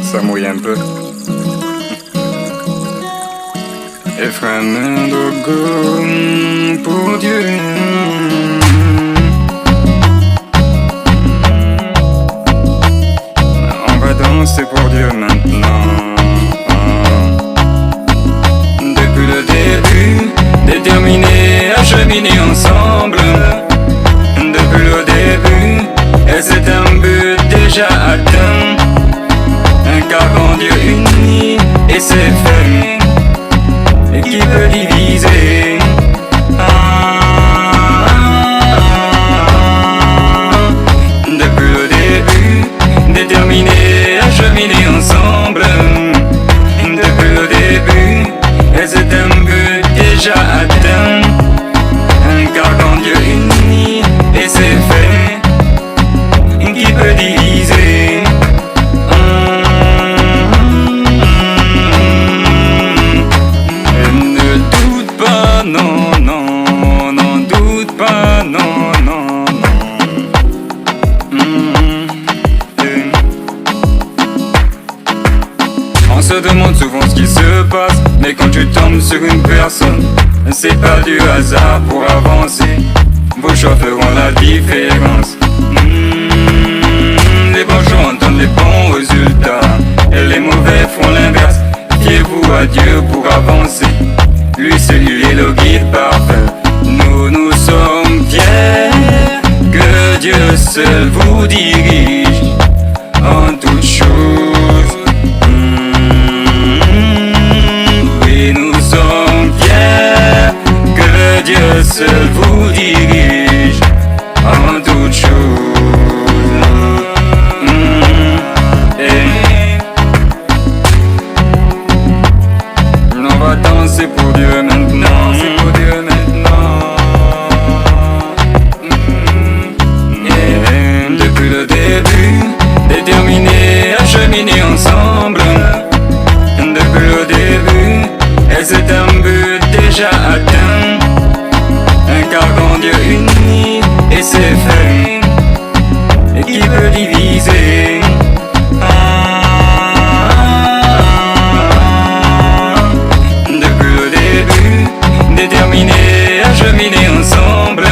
Ça mouille un peu. Ephraim Dogo pour Dieu. On va danser pour Dieu maintenant. Depuis le début, déterminés à cheminer ensemble. Depuis le début, et c'est un but déjà atteint. Car quand Dieu unit, et c'est fait. Et qui peut diviser? Depuis le début, déterminés à cheminer ensemble. Depuis le début, et c'est un but déjà atteint. Car quand Dieu unit, et c'est fait. Qui peut diviser? Non, non, n'en doute pas, non, non, non. On se demande souvent ce qui se passe, mais quand tu tombes sur une personne, c'est pas du hasard pour avancer. Vos choix feront la différence. Les bons choix entendent les bons résultats, et les mauvais font l'inverse. Fiez-vous à Dieu pour avancer. Lui seul est le guide parfait. Nous sommes fiers que Dieu seul vous dirige en toutes choses. Oui, nous sommes fiers que Dieu seul vous dirige en toutes choses. On va danser pour Dieu maintenant. C'est pour Dieu maintenant. Et depuis le début, déterminés à cheminer ensemble. Depuis le début, et c'est un but déjà atteint. Car quand Dieu unit, et c'est fait. Et qui peut diviser? Déterminés à cheminer ensemble.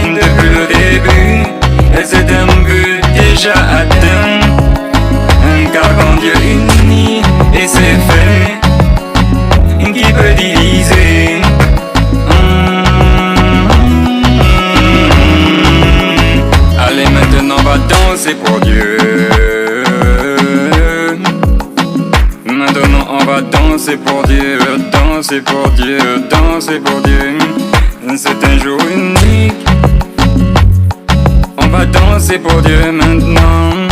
Depuis le début, et c'est un but déjà atteint. Car quand Dieu unit, et c'est fait. Qui peut diviser? Allez, maintenant on va danser pour Dieu. Maintenant on va danser pour Dieu, danser pour Dieu, danser pour Dieu. C'est un jour unique. On va danser pour Dieu maintenant.